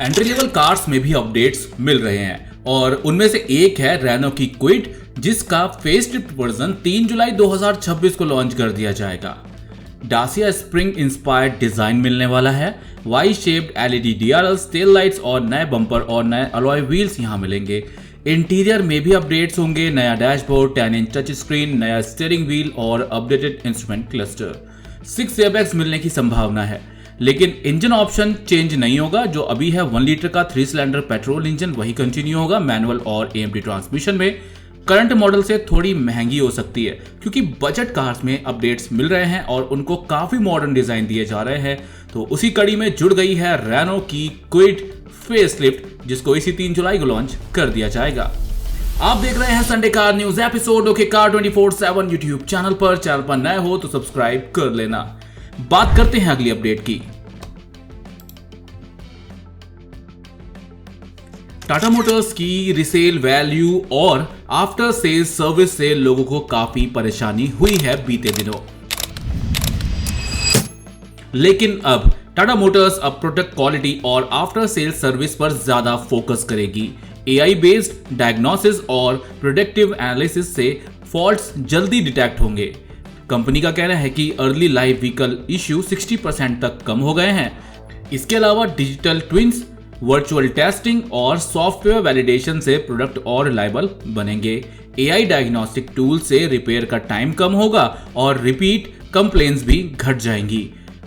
Entry level cars में भी updates मिल रहे हैं और उनमें से एक है रेनो की क्विड, जिसका फेसलिफ्ट वर्जन 3 जुलाई 2026 को लॉन्च कर दिया जाएगा। डासिया स्प्रिंग इंस्पायर्ड डिजाइन मिलने वाला है। Y shaped LED DRLs, tail lights और नए बम्पर और नए अलॉय व्हील्स यहां मिलेंगे। इंटीरियर में भी अपडेट्स होंगे। नया डैशबोर्ड, 10 इंच टच स्क्रीन, नया स्टीयरिंग व्हील और अपडेटेड इंस्ट्रूमेंट क्लस्टर। 6 एयरबैग्स मिलने की संभावना है, लेकिन इंजन ऑप्शन चेंज नहीं होगा। जो अभी है 1 लीटर का 3 सिलेंडर पेट्रोल इंजन वही कंटिन्यू होगा मैनुअल और एएमडी ट्रांसमिशन में। करंट मॉडल से थोड़ी महंगी हो सकती है क्योंकि बजट कार्स में अपडेट्स मिल रहे हैं और उनको काफी मॉडर्न डिजाइन दिए जा रहे हैं। तो उसी कड़ी में जुड़ गई है रेनो की क्विड फेसलिफ्ट, जिसको इसी 3 जुलाई को लॉन्च कर दिया जाएगा। आप देख रहे हैं Sunday car news episode okay car 24/7 YouTube channel पर। चैनल पर नए हो तो सब्सक्राइब कर लेना। बात करते हैं अगली अपडेट की। टाटा मोटर्स की रिसेल वैल्यू और आफ्टर सेल सर्विस से लोगों को काफी परेशानी हुई है बीते दिनों, लेकिन अब टाटा मोटर्स अब प्रोडक्ट क्वालिटी और आफ्टर सेल सर्विस पर ज्यादा फोकस करेगी। एआई बेस्ड डायग्नोसिस और प्रेडिक्टिव एनालिसिस से फॉल्ट्स जल्दी डिटेक्ट होंगे। कंपनी का कहना है कि अर्ली लाइफ व्हीकल इश्यू 60% तक कम हो गए हैं। इसके अलावा डिजिटल ट्विन्स, वर्चुअल टेस्टिंग और सॉफ्टवेयर वैलिडेशन से प्रोडक्ट और रिलायबल बनेंगे। एआई डायग्नोस्टिक टूल से रिपेयर का टाइम कम होगा और रिपीट कंप्लेंट्स भी घट जाएंगी।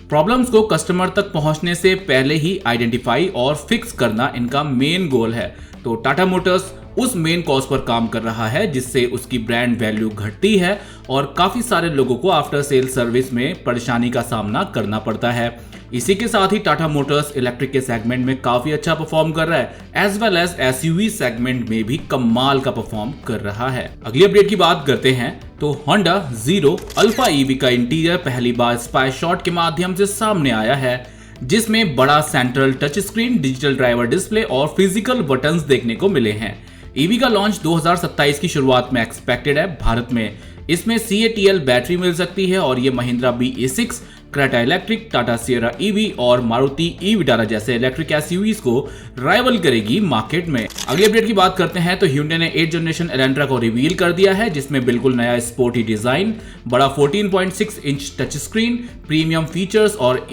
प्रॉब्लम्स को कस्टमर तक पहुंचने से पहले ही आइडेंटिफाई और फिक्स करना इनका मेन गोल है। तो टाटा मोटर्स उस मेन कॉज पर काम कर रहा है जिससे उसकी ब्रांड वैल्यू घटती है और काफी सारे लोगों को आफ्टर सेल सर्विस में परेशानी का सामना करना पड़ता है। इसी के साथ ही टाटा मोटर्स इलेक्ट्रिक के सेगमेंट में काफी अच्छा परफॉर्म कर रहा है, as well as SUV segment में भी कमाल का परफॉर्म कर रहा है। अगली अपडेट की बात करते हैं तो होंडा ज़ीरो अल्फा ईवी का इंटीरियर पहली बार स्पाई शॉट के माध्यम से सामने आया है, जिसमें बड़ा central touch screen, digital driver display और फिजिकल बटन्स देखने को मिले हैं। ईवी का लॉन्च 2027 की शुरुआत में एक्सपेक्टेड है भारत में। इसमें CATL बैटरी मिल सकती है और ये Mahindra BE6, Creta electric, Tata Sierra EV और मारुति ई-विटारा जैसे इलेक्ट्रिक एसयूवीज को राइवल करेगी मार्केट में। अगली अपडेट की बात करते हैं तो Hyundai ने 8th जनरेशन एलेंट्रा को रिवील कर दिया है, जिसमें बिल्कुल नया स्पोर्टी डिजाइन, बड़ा 14.6 inch touch screen, premium features और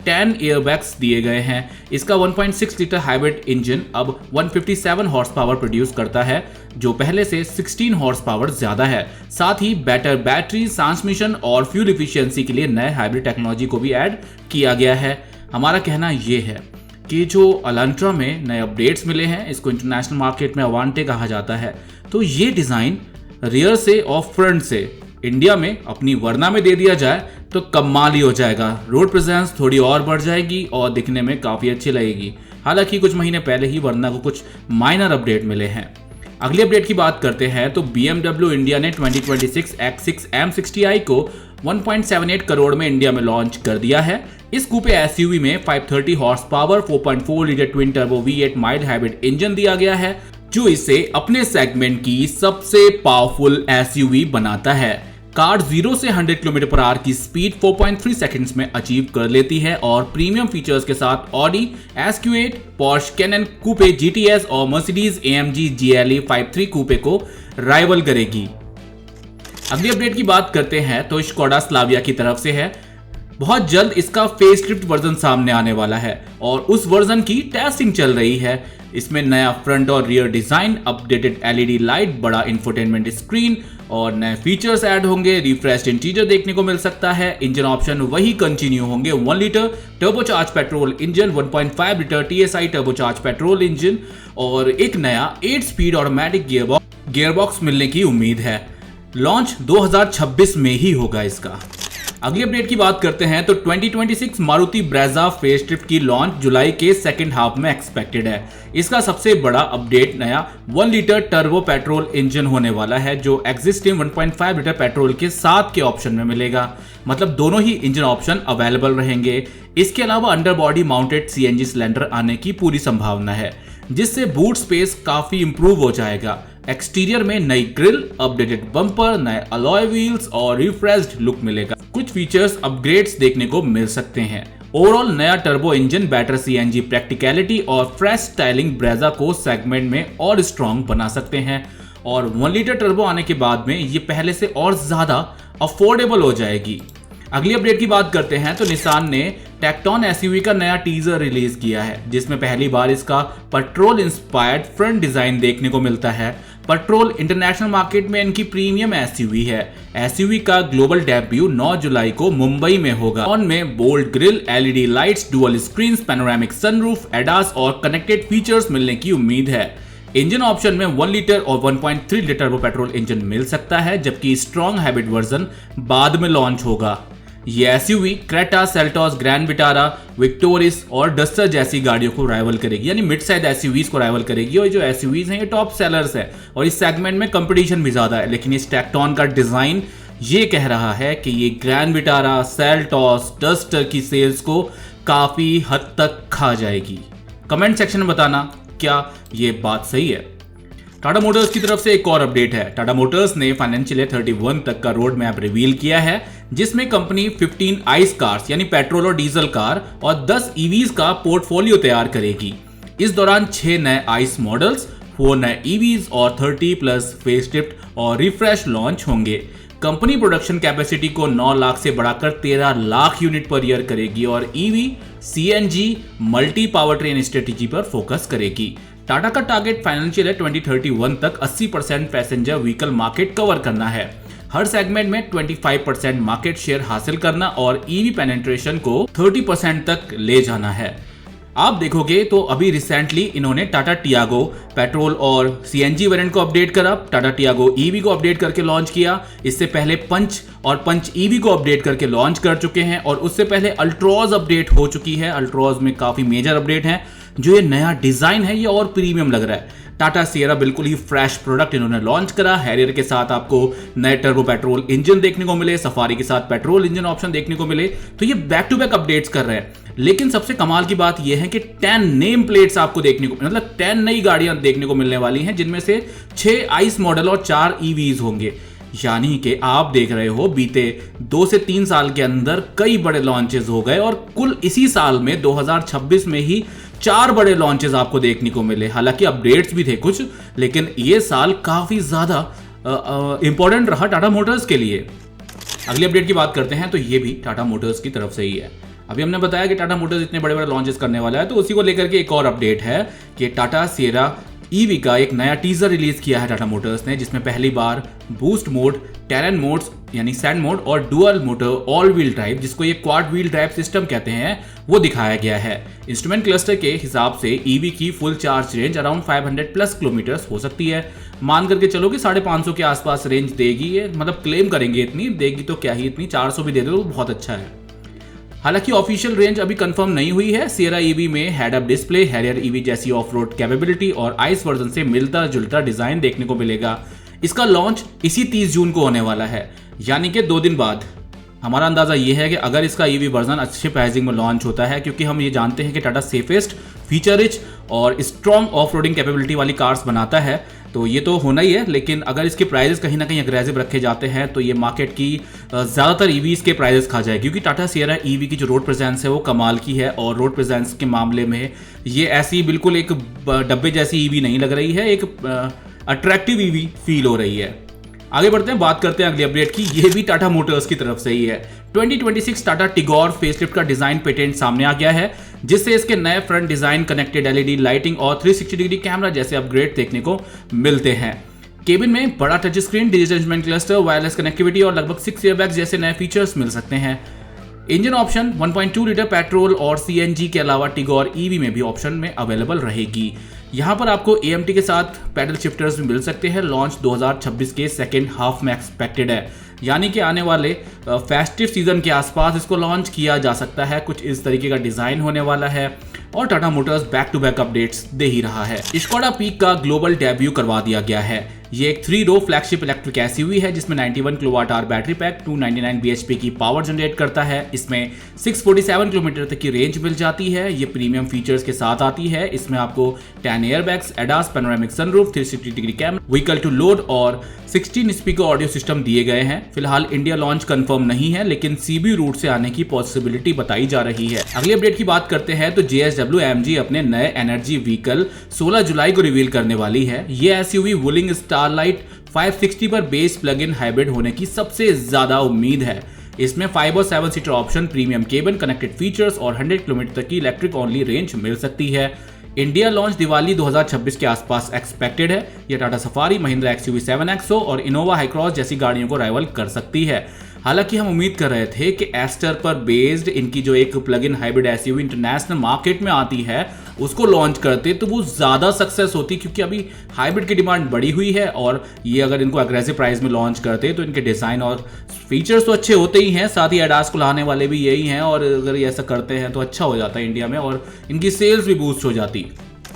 10 एयरबैग्स दिए गए हैं। इसका 1.6 लीटर हाइब्रिड इंजन अब 157 हॉर्स पावर प्रोड्यूस करता है, जो पहले से 16 हॉर्स पावर ज्यादा है। साथ ही बेटर बैटरी, ट्रांसमिशन और फ्यूल इफिशियंसी के लिए नए हाइब्रिड टेक्नोलॉजी को भी ऐड किया गया है। हमारा कहना यह है कि जो एलेंट्रा में नए अपडेट्स मिले हैं, इसको इंटरनेशनल मार्केट में अवांटे कहा जाता है, तो ये डिजाइन रियर से और फ्रंट से इंडिया में अपनी वर्ना में दे दिया जाए तो कमाल ही हो जाएगा। रोड प्रेजेंस थोड़ी और बढ़ जाएगी और दिखने में काफी अच्छी लगेगी। हालांकि कुछ महीने पहले ही वर्ना को कुछ माइनर अपडेट मिले हैं। अगली अपडेट की बात करते हैं तो BMW इंडिया ने 2026 X6 M60i को 1.78 करोड़ में इंडिया में लॉन्च कर दिया है। इस कूपे एसयूवी में 530 horse power, 4.4 litre twin turbo V8 mild hybrid engine दिया गया है, जो इसे अपने सेगमेंट की सबसे पावरफुल एसयूवी बनाता है। कार 0 से 100 km/h की स्पीड 4.3 सेकंड्स में अचीव कर लेती है और प्रीमियम फीचर्स के साथ ऑडी SQ8, पोर्श कैनन कूपे GTS और मर्सिडीज AMG GLE 53 कूपे को राइवल करेगी। अगली अपडेट की बात करते हैं तो स्कोडा स्लाविया की तरफ से है। बहुत जल्द इसका फेसलिफ्ट वर्जन सामने आने वाला है और उस वर्जन की टेस्टिंग चल रही है। इसमें नया फ्रंट और rear design, updated LED light, बड़ा इंफोटेनमेंट स्क्रीन और नए फीचर्स ऐड होंगे। रिफ्रेश्ड इंटीरियर देखने को मिल सकता है। इंजन ऑप्शन वही कंटिन्यू होंगे, 1 litre turbocharge petrol engine, 1.5 litre TSI turbocharge petrol engine और एक नया 8 स्पीड ऑटोमेटिक गियरबॉक्स मिलने की उम्मीद है। लॉन्च 2026 में ही होगा इसका। अगली अपडेट की बात करते हैं तो 2026 मारुति ब्रेज़ा फेसलिफ्ट की लॉन्च जुलाई के सेकंड हाफ में एक्सपेक्टेड है। इसका सबसे बड़ा अपडेट नया 1 लीटर टर्बो पेट्रोल इंजन होने वाला है, जो एग्जिस्टिंग 1.5 लीटर पेट्रोल के साथ के ऑप्शन में मिलेगा। मतलब दोनों ही इंजन ऑप्शन अवेलेबल रहेंगे। इसके अलावा under body mounted CNG cylinder आने की पूरी संभावना है, जिससे बूट स्पेस काफी इंप्रूव हो जाएगा। एक्सटीरियर में नई ग्रिल, अपडेटेड बम्पर, नए अलॉय व्हील्स और रिफ्रेश्ड लुक मिलेगा। कुछ फीचर्स अपग्रेड्स देखने को मिल सकते हैं। ओवरऑल नया turbo engine better CNG practicality और फ्रेश स्टाइलिंग ब्रेजा को सेगमेंट में और स्ट्रॉन्ग बना सकते हैं और 1 लीटर टर्बो आने के बाद में ये पहले से और ज्यादा अफोर्डेबल हो जाएगी। अगली अपडेट की बात करते हैं तो निसान ने टेक्टोन एसयूवी का नया टीजर रिलीज किया है जिसमें पहली बार इसका पेट्रोल इंस्पायर्ड फ्रंट डिजाइन देखने को मिलता है। पेट्रोल इंटरनेशनल मार्केट में इनकी प्रीमियम एसयूवी है। एसयूवी का ग्लोबल डेब्यू 9 जुलाई को मुंबई में होगा। ऑन में bold grille, LED lights, dual screen, panoramic sunroof, ADAS और कनेक्टेड फीचर्स मिलने की उम्मीद है। इंजन ऑप्शन में 1 लीटर और 1.3 लीटर वो पेट्रोल इंजन मिल सकता है जबकि स्ट्रॉन्ग हाइब्रिड वर्जन बाद में लॉन्च होगा। ये SUV Creta, Seltos, grand Vitara, Victoris और डस्टर जैसी गाड़ियों को राइवल करेगी, यानी मिड साइज एसयूवीज को राइवल करेगी। और जो एसयूवीज हैं ये टॉप सेलर्स है और इस सेगमेंट में कंपटीशन भी ज्यादा है। लेकिन इस टेक्टोन का डिजाइन ये कह रहा है कि ये ग्रैंड विटारा, सेल्टोस, डस्टर की सेल्स को काफी हद तक खा जाएगी। कमेंट सेक्शन में बताना क्या ये बात सही है। टाटा मोटर्स की तरफ से एक और अपडेट है। टाटा मोटर्स ने फाइनेंशियल ईयर 31 तक का रोड मैप रिवील किया है जिसमें कंपनी 15 आइस कार्स यानी पेट्रोल और डीजल कार और 10 ईवीज का पोर्टफोलियो तैयार करेगी। इस दौरान 6 नए आइस मॉडल्स, 4 नए ईवीज और 30+ फेसलिफ्ट और रिफ्रेश लॉन्च होंगे। कंपनी प्रोडक्शन कैपेसिटी को 9 लाख से बढ़ाकर 13 लाख यूनिट पर ईयर करेगी और EV, CNG, multi power train strategy पर फोकस करेगी। टाटा का टारगेट फाइनेंशियल ईयर 2031 तक 80% पैसेंजर व्हीकल मार्केट कवर करना है, हर सेगमेंट में 25% मार्केट शेयर हासिल करना और ईवी पेनिट्रेशन को 30% तक ले जाना है। आप देखोगे तो अभी रिसेंटली इन्होंने टाटा टियागो पेट्रोल और सीएनजी वेरिएंट को अपडेट करा, टाटा टियागो ईवी को अपडेट करके लॉन्च किया। इससे पहले पंच और पंच ईवी को अपडेट करके लॉन्च कर चुके हैं और उससे पहले अल्ट्रोज अपडेट हो चुकी है। अल्ट्रोज में काफी मेजर अपडेट है। जो ये नया डिजाइन है ये और प्रीमियम लग रहा है। टाटा सियरा बिल्कुल ही फ्रेश प्रोडक्ट इन्होंने लॉन्च करा। हैरियर के साथ आपको नए टर्बो पेट्रोल इंजन देखने को मिले, सफारी के साथ पेट्रोल इंजन ऑप्शन देखने को मिले। तो ये बैक टू बैक अपडेट्स कर रहे हैं। लेकिन सबसे कमाल की बात यह है कि 10 नेम प्लेट्स आपको देखने को, मतलब 10 नई गाड़ियां देखने को मिलने वाली हैं जिनमें से 6 आइस मॉडल और 4 ईवीज होंगे। यानी कि आप देख रहे हो बीते 2 से 3 साल के अंदर कई बड़े लॉन्चेस हो गए और कुल इसी साल में 2026 में ही 4 बड़े लॉन्चेस आपको देखने को मिले। हालांकि अपडेट्स भी थे कुछ, लेकिन ये साल काफी ज्यादा इंपॉर्टेंट रहा टाटा मोटर्स के लिए। अगली अपडेट की बात करते हैं तो ये भी टाटा मोटर्स की तरफ से ही है। अभी हमने बताया कि टाटा मोटर्स इतने बड़े बड़े लॉन्चेस करने वाला है, तो उसी को लेकर के एक और अपडेट है कि टाटा सियरा ईवी का एक नया टीजर रिलीज किया है टाटा मोटर्स ने, जिसमें पहली बार बूस्ट मोड, टेरेन मोड्स यानी सैंड मोड और dual motor all wheel drive, जिसको ये क्वाड व्हील ड्राइव सिस्टम कहते हैं, वो दिखाया गया है। इंस्ट्रूमेंट क्लस्टर के हिसाब से ईवी की full charge range around 500+ kilometres हो सकती है। मान करके चलो कि 550 के आसपास रेंज देगी ये, मतलब क्लेम करेंगे इतनी देगी तो क्या ही, इतनी 400 भी दे दो तो बहुत अच्छा है। हालांकि ऑफिशियल रेंज अभी कंफर्म नहीं हुई है। सियरा ईवी में head up display, Harrier EV जैसी ऑफ रोड कैपेबिलिटी और आइस वर्जन से मिलता जुलता डिजाइन देखने को मिलेगा। इसका लॉन्च इसी 30 जून को होने वाला है, यानी कि 2 दिन बाद। हमारा अंदाजा यह है कि अगर इसका ईवी वर्जन अच्छे प्राइसिंग में लॉन्च होता है, क्योंकि हम ये जानते हैं कि टाटा सेफेस्ट, फीचर रिच और स्ट्रॉन्ग ऑफ रोडिंग कैपेबिलिटी वाली कार्स बनाता है, तो ये तो होना ही है। लेकिन अगर इसके प्राइजेस कहीं ना कहीं अग्रेसिव रखे जाते हैं तो ये मार्केट की ज़्यादातर ईवीज के प्राइजेस खा जाए, क्योंकि टाटा सियरा ईवी की जो रोड प्रेजेंस है वो कमाल की है। और रोड प्रेजेंस के मामले में ये ऐसी बिल्कुल एक डब्बे जैसी ईवी नहीं लग रही है, एक अट्रैक्टिव ईवी फील हो रही है। आगे बढ़ते हैं, बात करते हैं अगली अपडेट की। ये भी टाटा मोटर्स की तरफ से ही है। 2026 टाटा टिगोर फेसलिफ्ट का डिजाइन पेटेंट सामने आ गया है, जिससे इसके नए front design, connected LED lighting और 360 डिग्री कैमरा जैसे अपग्रेड देखने को मिलते हैं। केबिन में बड़ा touch screen, digital instrument cluster, wireless connectivity और लगभग 6 एयरबैग्स जैसे नए फीचर्स मिल सकते हैं। इंजन ऑप्शन 1.2 लीटर पेट्रोल और सीएनजी के अलावा टिगोर ईवी में भी ऑप्शन में अवेलेबल रहेगी। यहाँ पर आपको एएमटी के साथ पैडल शिफ्टर्स भी मिल सकते हैं। लॉन्च 2026 के सेकेंड हाफ में एक्सपेक्टेड है, यानी कि आने वाले फेस्टिव सीजन के आसपास इसको लॉन्च किया जा सकता है। कुछ इस तरीके का डिजाइन होने वाला है और Tata Motors back to back updates दे ही रहा है। स्कोडा पीक का ग्लोबल डेब्यू करवा दिया गया है। ये एक 3 रो फ्लैगशिप इलेक्ट्रिक एसयूवी है जिसमें 91 kilowatt hour battery pack 299 bhp की पावर जनरेट करता है। इसमें 647 किलोमीटर तक की रेंज मिल जाती है। ये प्रीमियम फीचर्स के साथ आती है। इसमें आपको 10 airbags, ADAS, panoramic sunroof, 360 degree camera, vehicle to load और 16 स्पीकर ऑडियो सिस्टम दिए गए हैं। फिलहाल इंडिया लॉन्च कंफर्म नहीं है, लेकिन सीबी रूट से आने की पॉसिबिलिटी बताई जा रही है। अगली अपडेट की बात करते हैं तो JSW AMG अपने नए एनर्जी व्हीकल 16 जुलाई को रिवील करने वाली है। ये एसयूवी वुलिंग स्टारलाइट 560 पर बेस प्लग इन हाइब्रिड होने की सबसे ज्यादा उम्मीद है। इसमें 5 और 7 seater option, premium cabin, connected features और 100 किलोमीटर तक की इलेक्ट्रिक ओनली रेंज मिल सकती है। इंडिया लॉन्च दिवाली 2026 के आसपास एक्सपेक्टेड है। यह Tata safari, Mahindra XUV 7XO और इनोवा हाईक्रॉस जैसी गाड़ियों को राइवल कर सकती है। हालांकि हम उम्मीद कर रहे थे कि एस्टर पर बेस्ड इनकी जो एक plug in hybrid SUV international market में आती है उसको लॉन्च करते तो वो ज़्यादा सक्सेस होती, क्योंकि अभी हाइब्रिड की डिमांड बढ़ी हुई है और ये अगर इनको अग्रेसिव प्राइस में लॉन्च करते तो इनके डिज़ाइन और फीचर्स तो अच्छे होते ही हैं, साथ ही एडास को लाने वाले भी यही हैं और अगर ये ऐसा करते हैं तो अच्छा हो जाता है इंडिया में और इनकी सेल्स भी बूस्ट हो जाती।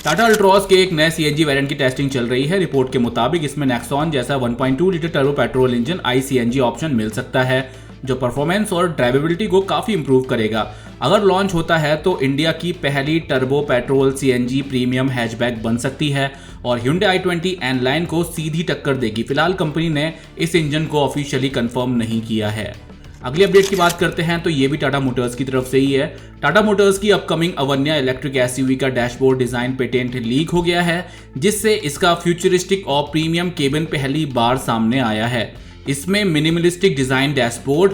टाटा अल्ट्रॉस के एक नए CNG वेरिएंट की टेस्टिंग चल रही है। रिपोर्ट के मुताबिक इसमें नेक्सॉन जैसा 1.2 litre turbo petrol engine iCNG option मिल सकता है, जो परफॉर्मेंस और ड्राइवेबिलिटी को काफ़ी इंप्रूव करेगा। अगर लॉन्च होता है तो इंडिया की पहली turbo petrol CNG premium hatchback बन सकती है और Hyundai i20 N-Line को सीधी टक्कर देगी। फिलहाल कंपनी ने इस इंजन को ऑफिशियली कंफर्म नहीं किया है। अगली अपडेट की बात करते हैं तो ये भी टाटा मोटर्स की तरफ से ही है। टाटा मोटर्स की अपकमिंग अवन्या इलेक्ट्रिक एसयूवी का डैशबोर्ड डिजाइन पेटेंट लीक हो गया है, जिससे इसका फ्यूचरिस्टिक और प्रीमियम केबिन पहली बार सामने आया है। इसमें मिनिमलिस्टिक डिजाइन डैशबोर्ड,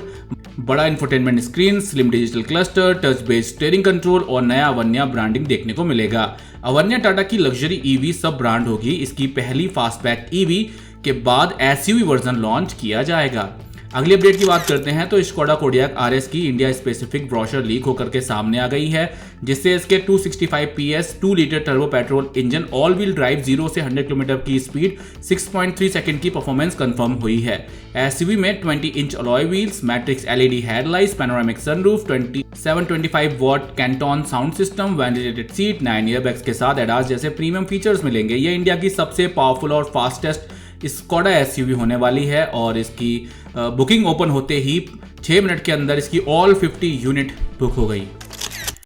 बड़ा infotainment screen, slim digital cluster, touch based steering control और नया अवन्या ब्रांडिंग देखने को मिलेगा। अवन्या टाटा की लग्जरी ईवी सब ब्रांड होगी। इसकी पहली फास्टबैक ईवी के बाद एसयूवी वर्जन लॉन्च किया जाएगा। अगली अपडेट की बात करते हैं तो स्कोडा कोडियाक RS की इंडिया स्पेसिफिक ब्रोशर लीक होकर के सामने आ गई है, जिससे इसके 265 PS 2 litre turbo petrol engine all wheel drive 0 से 100 किलोमीटर की स्पीड 6.3 सेकंड की परफॉर्मेंस कंफर्म हुई है। एसयूवी में 20 inch alloy wheels, matrix LED headlights, panoramic sunroof, 725 what Canton sound system, ventilated seat, 9 airbags के साथ एडास जैसे प्रीमियम फीचर्स मिलेंगे। यह इंडिया की सबसे पावरफुल और फास्टेस्ट स्कोडा एसयूवी होने वाली है और इसकी बुकिंग ओपन होते ही 6 मिनट के अंदर इसकी ऑल 50 यूनिट बुक हो गई।